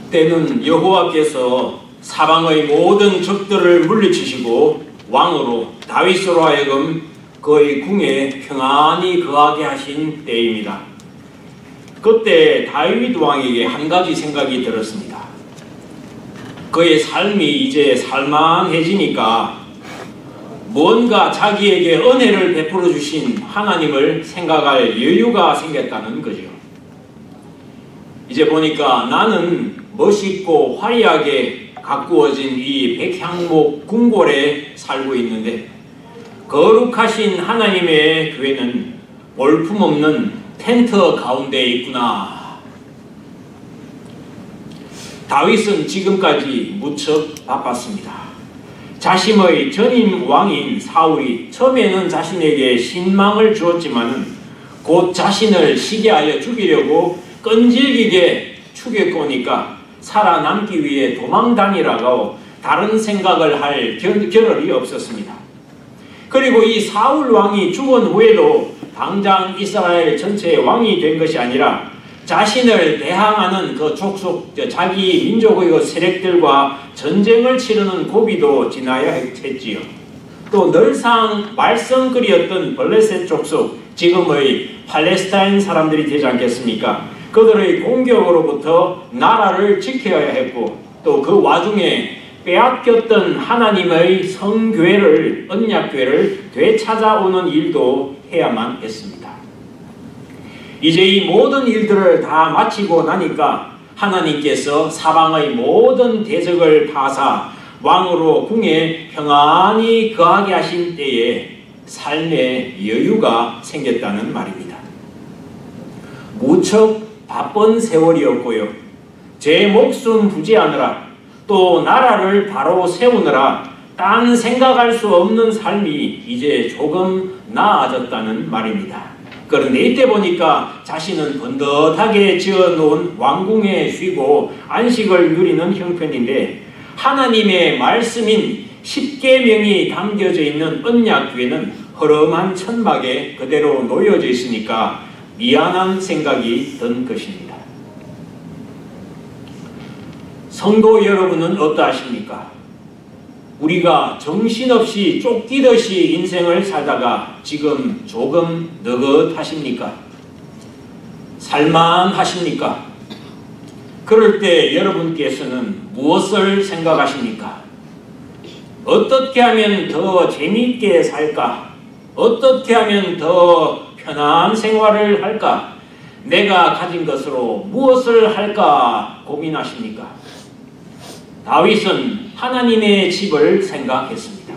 때는 여호와께서 사방의 모든 적들을 물리치시고 왕으로 다윗으로 하여금 그의 궁에 평안히 거하게 하신 때입니다. 그때 다윗 왕에게 한 가지 생각이 들었습니다. 그의 삶이 이제 살만해지니까 뭔가 자기에게 은혜를 베풀어 주신 하나님을 생각할 여유가 생겼다는 거죠. 이제 보니까 나는 멋있고 화려하게 가꾸어진 이 백향목 궁궐에 살고 있는데 거룩하신 하나님의 교회는 볼품없는 텐트 가운데 있구나. 다윗은 지금까지 무척 바빴습니다. 자신의 전임 왕인 사울이 처음에는 자신에게 신망을 주었지만은 곧 자신을 시기하여 죽이려고 끈질기게 추격하니까 살아남기 위해 도망다니라고 다른 생각을 할 겨를이 없었습니다. 그리고 이 사울 왕이 죽은 후에도 당장 이스라엘 전체의 왕이 된 것이 아니라 자신을 대항하는 그 족속 자기 민족의 그 세력들과 전쟁을 치르는 고비도 지나야 했지요. 또 늘상 말썽거리였던 블레셋 족속, 지금의 팔레스타인 사람들이 되지 않겠습니까? 그들의 공격으로부터 나라를 지켜야 했고 또 그 와중에 빼앗겼던 하나님의 성교회를, 언약교회를 되찾아오는 일도 해야만 했습니다. 이제 이 모든 일들을 다 마치고 나니까 하나님께서 사방의 모든 대적을 파사 왕으로 궁에 평안히 거하게 하신 때에 삶의 여유가 생겼다는 말입니다. 무척 바쁜 세월이었고요. 제 목숨 부지하느라 또 나라를 바로 세우느라 딴 생각할 수 없는 삶이 이제 조금 나아졌다는 말입니다. 그런데 이때 보니까 자신은 번듯하게 지어놓은 왕궁에 쉬고 안식을 누리는 형편인데 하나님의 말씀인 십계명이 담겨져 있는 언약궤는 허름한 천막에 그대로 놓여져 있으니까 미안한 생각이 든 것입니다. 성도 여러분은 어떠하십니까? 우리가 정신없이 쫓기듯이 인생을 살다가 지금 조금 느긋하십니까? 살만하십니까? 그럴 때 여러분께서는 무엇을 생각하십니까? 어떻게 하면 더 재미있게 살까? 어떻게 하면 더 편한 생활을 할까? 내가 가진 것으로 무엇을 할까 고민하십니까? 다윗은 하나님의 집을 생각했습니다.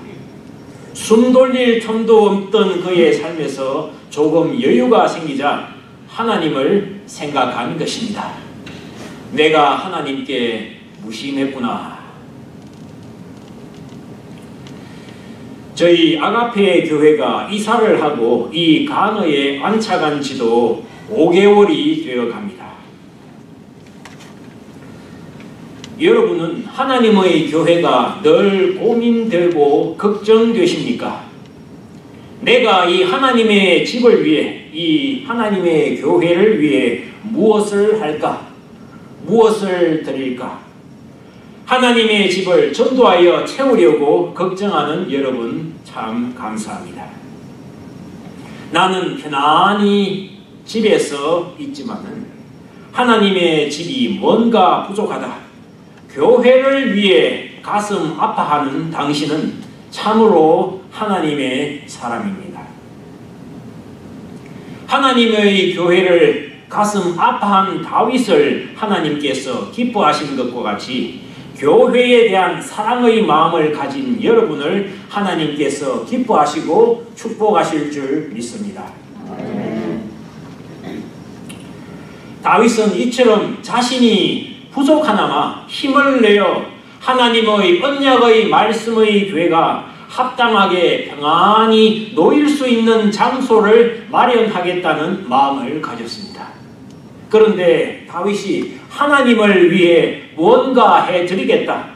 숨 돌릴 틈도 없던 그의 삶에서 조금 여유가 생기자 하나님을 생각한 것입니다. 내가 하나님께 무심했구나. 저희 아가페 교회가 이사를 하고 이 간허에 안착한 지도 5개월이 되어 갑니다. 여러분은 하나님의 교회가 늘 고민되고 걱정되십니까? 내가 이 하나님의 집을 위해, 이 하나님의 교회를 위해 무엇을 할까? 무엇을 드릴까? 하나님의 집을 전도하여 채우려고 걱정하는 여러분 참 감사합니다. 나는 편안히 집에서 있지만은 하나님의 집이 뭔가 부족하다. 교회를 위해 가슴 아파하는 당신은 참으로 하나님의 사람입니다. 하나님의 교회를 가슴 아파한 다윗을 하나님께서 기뻐하신 것과 같이 교회에 대한 사랑의 마음을 가진 여러분을 하나님께서 기뻐하시고 축복하실 줄 믿습니다. 다윗은 이처럼 자신이 부족하나마 힘을 내어 하나님의 언약의 말씀의 교회가 합당하게 평안히 놓일 수 있는 장소를 마련하겠다는 마음을 가졌습니다. 그런데 다윗이 하나님을 위해 무언가 해드리겠다.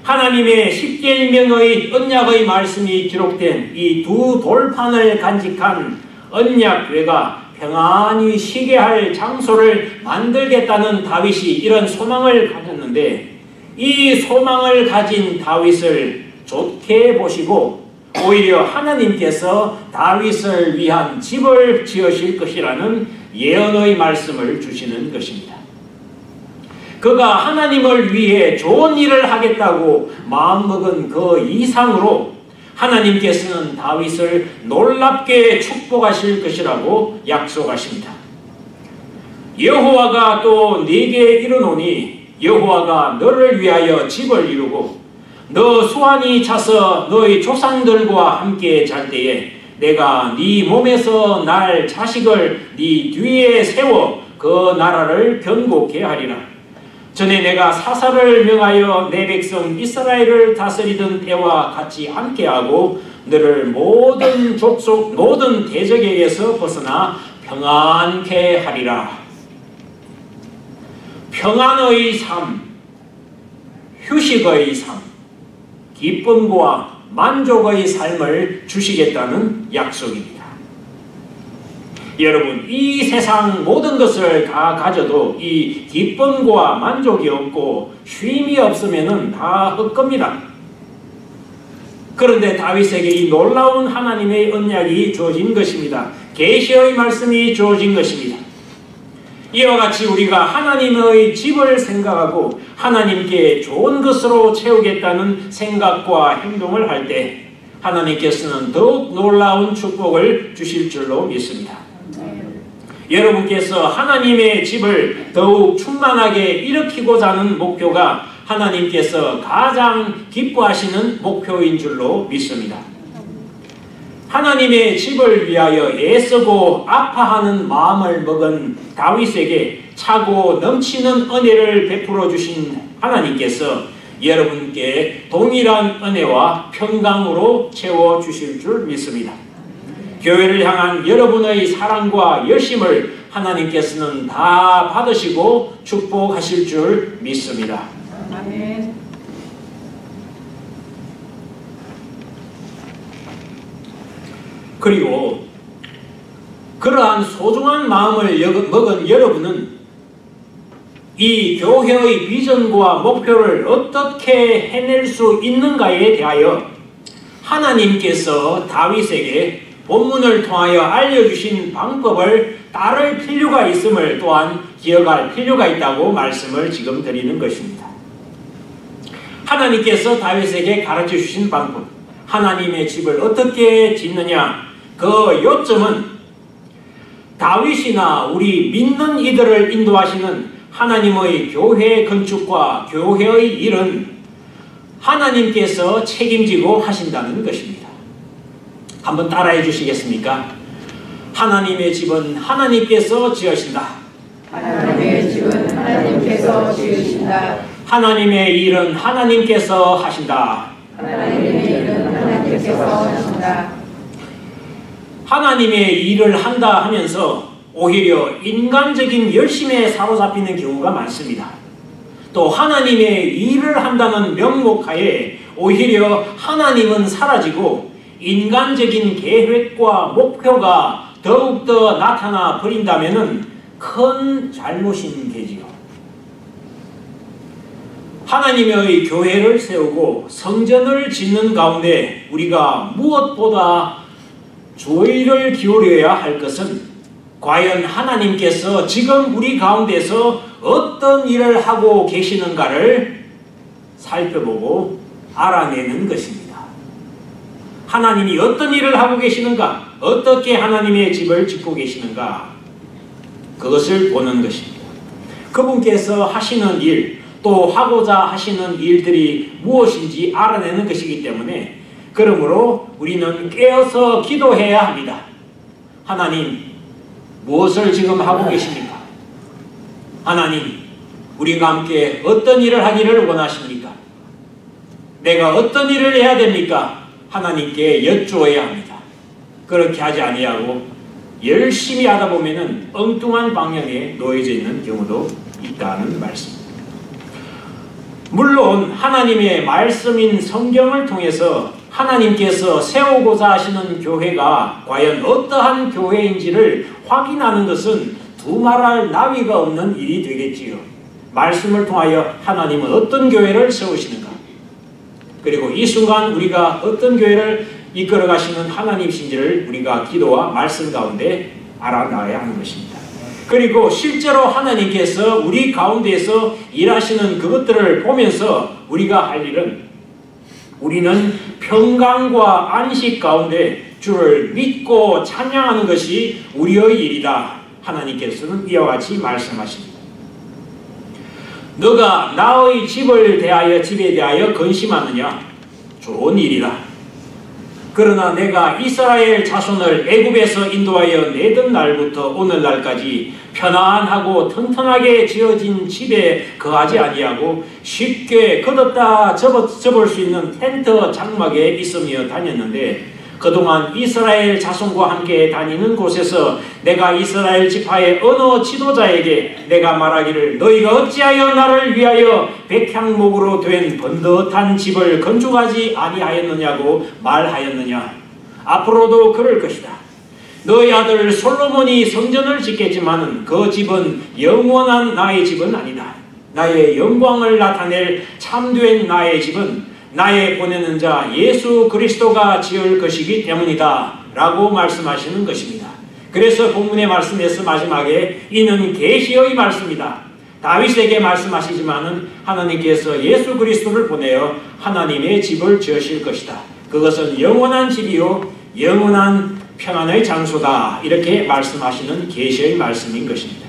하나님의 십계명의 언약의 말씀이 기록된 이 두 돌판을 간직한 언약궤가 평안히 쉬게 할 장소를 만들겠다는 다윗이 이런 소망을 가졌는데, 이 소망을 가진 다윗을 좋게 보시고 오히려 하나님께서 다윗을 위한 집을 지으실 것이라는 예언의 말씀을 주시는 것입니다. 그가 하나님을 위해 좋은 일을 하겠다고 마음먹은 그 이상으로 하나님께서는 다윗을 놀랍게 축복하실 것이라고 약속하십니다. 여호와가 또 네게 이르노니 여호와가 너를 위하여 집을 이루고 너 수완이 차서 너희 조상들과 함께 잘 때에 내가 네 몸에서 날 자식을 네 뒤에 세워 그 나라를 견고케 하리라. 전에 내가 사사를 명하여 내 백성 이스라엘을 다스리던 때와 같지 않게 하고 너를 모든 족속 모든 대적에게서 벗어나 평안케 하리라. 평안의 삶, 휴식의 삶, 기쁨과 만족의 삶을 주시겠다는 약속입니다. 여러분, 이 세상 모든 것을 다 가져도 이 기쁨과 만족이 없고 쉼이 없으면 다 헛겁니다. 그런데 다윗에게 이 놀라운 하나님의 언약이 주어진 것입니다. 계시의 말씀이 주어진 것입니다. 이와 같이 우리가 하나님의 집을 생각하고 하나님께 좋은 것으로 채우겠다는 생각과 행동을 할 때 하나님께서는 더욱 놀라운 축복을 주실 줄로 믿습니다. 여러분께서 하나님의 집을 더욱 충만하게 일으키고자 하는 목표가 하나님께서 가장 기뻐하시는 목표인 줄로 믿습니다. 하나님의 집을 위하여 애쓰고 아파하는 마음을 먹은 다윗에게 차고 넘치는 은혜를 베풀어 주신 하나님께서 여러분께 동일한 은혜와 평강으로 채워 주실 줄 믿습니다. 교회를 향한 여러분의 사랑과 열심을 하나님께서는 다 받으시고 축복하실 줄 믿습니다. 아멘. 그리고 그러한 소중한 마음을 먹은 여러분은 이 교회의 비전과 목표를 어떻게 해낼 수 있는가에 대하여 하나님께서 다윗에게 본문을 통하여 알려주신 방법을 따를 필요가 있음을 또한 기억할 필요가 있다고 말씀을 지금 드리는 것입니다. 하나님께서 다윗에게 가르쳐 주신 방법, 하나님의 집을 어떻게 짓느냐, 그 요점은 다윗이나 우리 믿는 이들을 인도하시는 하나님의 교회 건축과 교회의 일은 하나님께서 책임지고 하신다는 것입니다. 한번 따라해 주시겠습니까? 하나님의 집은 하나님께서 지으신다. 하나님의 집은 하나님께서 지으신다. 하나님의 일은 하나님께서 하신다. 하나님의 일은 하나님께서 하신다. 하나님의 일을 한다 하면서 오히려 인간적인 열심에 사로잡히는 경우가 많습니다. 또 하나님의 일을 한다는 명목하에 오히려 하나님은 사라지고 인간적인 계획과 목표가 더욱더 나타나 버린다면 큰 잘못인 게지요. 하나님의 교회를 세우고 성전을 짓는 가운데 우리가 무엇보다 주의를 기울여야 할 것은 과연 하나님께서 지금 우리 가운데서 어떤 일을 하고 계시는가를 살펴보고 알아내는 것입니다. 하나님이 어떤 일을 하고 계시는가, 어떻게 하나님의 집을 짓고 계시는가, 그것을 보는 것입니다. 그분께서 하시는 일, 또 하고자 하시는 일들이 무엇인지 알아내는 것이기 때문에 그러므로 우리는 깨어서 기도해야 합니다. 하나님, 무엇을 지금 하고 계십니까? 하나님, 우리가 함께 어떤 일을 하기를 원하십니까? 내가 어떤 일을 해야 됩니까? 하나님께 여쭈어야 합니다. 그렇게 하지 아니하고 열심히 하다 보면은 엉뚱한 방향에 놓여져 있는 경우도 있다는 말씀입니다. 물론 하나님의 말씀인 성경을 통해서 하나님께서 세우고자 하시는 교회가 과연 어떠한 교회인지를 확인하는 것은 두말할 나위가 없는 일이 되겠지요. 말씀을 통하여 하나님은 어떤 교회를 세우시는가? 그리고 이 순간 우리가 어떤 교회를 이끌어 가시는 하나님이신지를 우리가 기도와 말씀 가운데 알아나가야 하는 것입니다. 그리고 실제로 하나님께서 우리 가운데에서 일하시는 그것들을 보면서 우리가 할 일은 우리는 평강과 안식 가운데 주를 믿고 찬양하는 것이 우리의 일이다. 하나님께서는 이와 같이 말씀하십니다. 너가 나의 집에 대하여 근심하느냐? 좋은 일이라. 그러나 내가 이스라엘 자손을 애굽에서 인도하여 내던 날부터 오늘날까지 편안하고 튼튼하게 지어진 집에 거하지 아니하고 쉽게 걷었다 접을 수 있는 텐트 장막에 있으며 다녔는데 그동안 이스라엘 자손과 함께 다니는 곳에서 내가 이스라엘 지파의 어느 지도자에게 내가 말하기를 너희가 어찌하여 나를 위하여 백향목으로 된 번듯한 집을 건축하지 아니하였느냐고 말하였느냐. 앞으로도 그럴 것이다. 너희 아들 솔로몬이 성전을 짓겠지만은 그 집은 영원한 나의 집은 아니다. 나의 영광을 나타낼 참된 나의 집은 나의 보내는 자 예수 그리스도가 지을 것이기 때문이다 라고 말씀하시는 것입니다. 그래서 본문의 말씀에서 마지막에 이는 계시의 말씀이다. 다윗에게 말씀하시지만은 하나님께서 예수 그리스도를 보내어 하나님의 집을 지으실 것이다. 그것은 영원한 집이요 영원한 평안의 장소다. 이렇게 말씀하시는 계시의 말씀인 것입니다.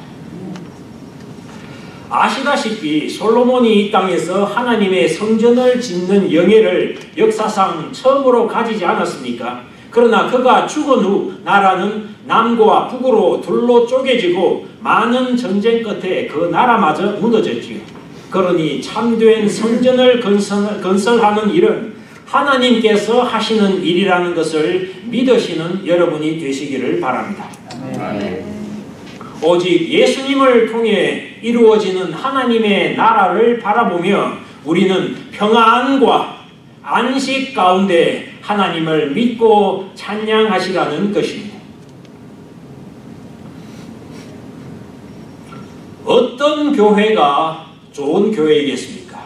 아시다시피 솔로몬이 이 땅에서 하나님의 성전을 짓는 영예를 역사상 처음으로 가지지 않았습니까? 그러나 그가 죽은 후 나라는 남과 북으로 둘로 쪼개지고 많은 전쟁 끝에 그 나라마저 무너졌지요. 그러니 참된 성전을 건설하는 일은 하나님께서 하시는 일이라는 것을 믿으시는 여러분이 되시기를 바랍니다. 아멘. 오직 예수님을 통해 이루어지는 하나님의 나라를 바라보며 우리는 평안과 안식 가운데 하나님을 믿고 찬양하시라는 것입니다. 어떤 교회가 좋은 교회이겠습니까?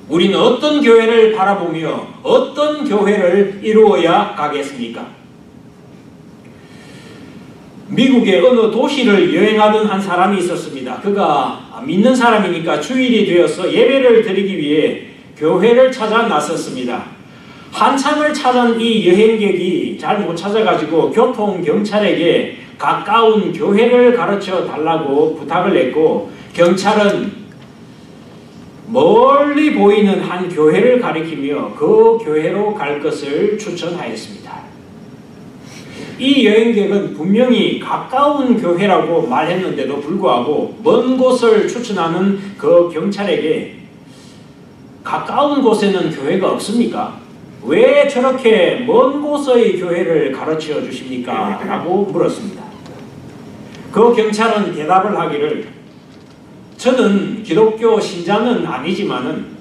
우리는 어떤 교회를 바라보며 어떤 교회를 이루어야 가겠습니까? 미국의 어느 도시를 여행하던 한 사람이 있었습니다. 그가 믿는 사람이니까 주일이 되어서 예배를 드리기 위해 교회를 찾아 나섰습니다. 한참을 찾은 이 여행객이 잘 못 찾아가지고 교통경찰에게 가까운 교회를 가르쳐 달라고 부탁을 했고 경찰은 멀리 보이는 한 교회를 가리키며 그 교회로 갈 것을 추천하였습니다. 이 여행객은 분명히 가까운 교회라고 말했는데도 불구하고 먼 곳을 추천하는 그 경찰에게 가까운 곳에는 교회가 없습니까? 왜 저렇게 먼 곳의 교회를 가르쳐 주십니까? 라고 물었습니다. 그 경찰은 대답을 하기를 저는 기독교 신자는 아니지만은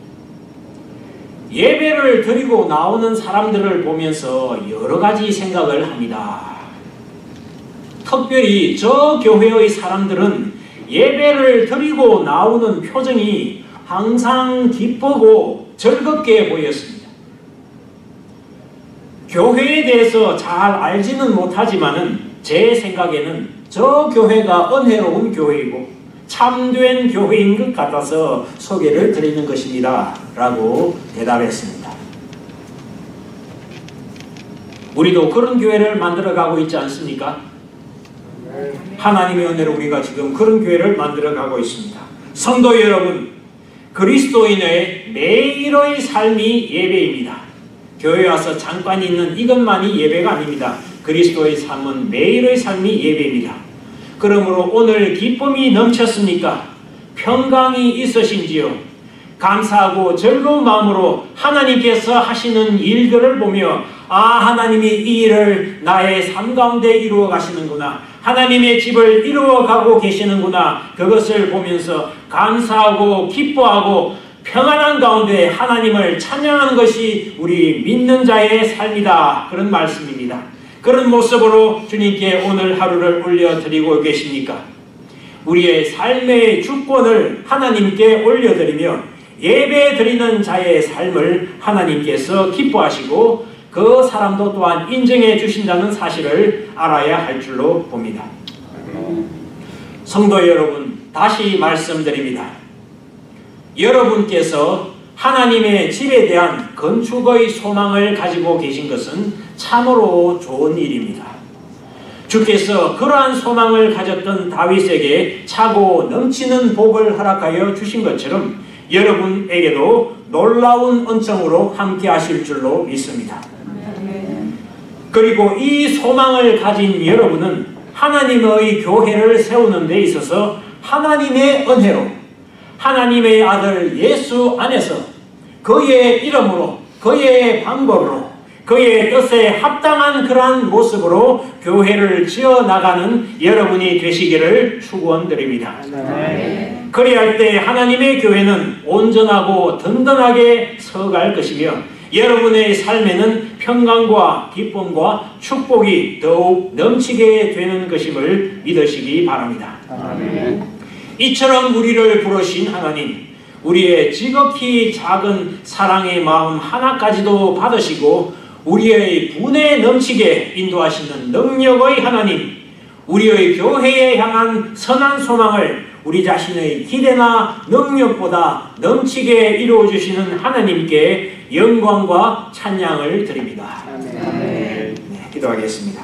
예배를 드리고 나오는 사람들을 보면서 여러 가지 생각을 합니다. 특별히 저 교회의 사람들은 예배를 드리고 나오는 표정이 항상 기쁘고 즐겁게 보였습니다. 교회에 대해서 잘 알지는 못하지만은 제 생각에는 저 교회가 은혜로운 교회이고 참된 교회인 것 같아서 소개를 드리는 것입니다. 라고 대답했습니다. 우리도 그런 교회를 만들어가고 있지 않습니까? 하나님의 은혜로 우리가 지금 그런 교회를 만들어가고 있습니다. 성도 여러분, 그리스도인의 매일의 삶이 예배입니다. 교회에 와서 잠깐 있는 이것만이 예배가 아닙니다. 그리스도의 삶은 매일의 삶이 예배입니다. 그러므로 오늘 기쁨이 넘쳤습니까? 평강이 있으신지요? 감사하고 즐거운 마음으로 하나님께서 하시는 일들을 보며 하나님이 이 일을 나의 삶 가운데 이루어 가시는구나. 하나님의 집을 이루어 가고 계시는구나. 그것을 보면서 감사하고 기뻐하고 평안한 가운데 하나님을 찬양하는 것이 우리 믿는 자의 삶이다. 그런 말씀입니다. 그런 모습으로 주님께 오늘 하루를 올려드리고 계십니까? 우리의 삶의 주권을 하나님께 올려드리며 예배드리는 자의 삶을 하나님께서 기뻐하시고 그 사람도 또한 인정해 주신다는 사실을 알아야 할 줄로 봅니다. 성도 여러분, 다시 말씀드립니다. 여러분께서 하나님의 집에 대한 건축의 소망을 가지고 계신 것은 참으로 좋은 일입니다. 주께서 그러한 소망을 가졌던 다윗에게 차고 넘치는 복을 허락하여 주신 것처럼 여러분에게도 놀라운 은총으로 함께 하실 줄로 믿습니다. 그리고 이 소망을 가진 여러분은 하나님의 교회를 세우는 데 있어서 하나님의 은혜로 하나님의 아들 예수 안에서 그의 이름으로 그의 방법으로 그의 뜻에 합당한 그러한 모습으로 교회를 지어나가는 여러분이 되시기를 축원드립니다. 그리할 때 하나님의 교회는 온전하고 든든하게 서갈 것이며 여러분의 삶에는 평강과 기쁨과 축복이 더욱 넘치게 되는 것임을 믿으시기 바랍니다. 이처럼 우리를 부르신 하나님, 우리의 지극히 작은 사랑의 마음 하나까지도 받으시고 우리의 분에 넘치게 인도하시는 능력의 하나님, 우리의 교회에 향한 선한 소망을 우리 자신의 기대나 능력보다 넘치게 이루어주시는 하나님께 영광과 찬양을 드립니다. 네, 기도하겠습니다.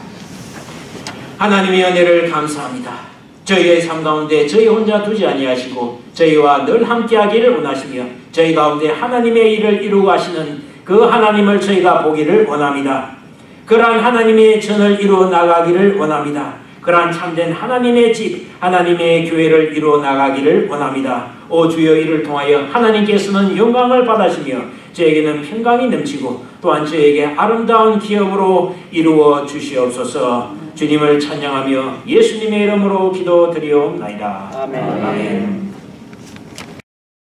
하나님의 은혜를 감사합니다. 저희의 삶 가운데 저희 혼자 두지 아니하시고 저희와 늘 함께하기를 원하시며 저희 가운데 하나님의 일을 이루고 하시는 그 하나님을 저희가 보기를 원합니다. 그러한 하나님의 전을 이루어 나가기를 원합니다. 그러한 참된 하나님의 집, 하나님의 교회를 이루어 나가기를 원합니다. 오 주여, 이를 통하여 하나님께서는 영광을 받으시며 저에게는 평강이 넘치고 또한 저에게 아름다운 기업으로 이루어 주시옵소서. 주님을 찬양하며 예수님의 이름으로 기도드리옵나이다. 아멘. 아멘.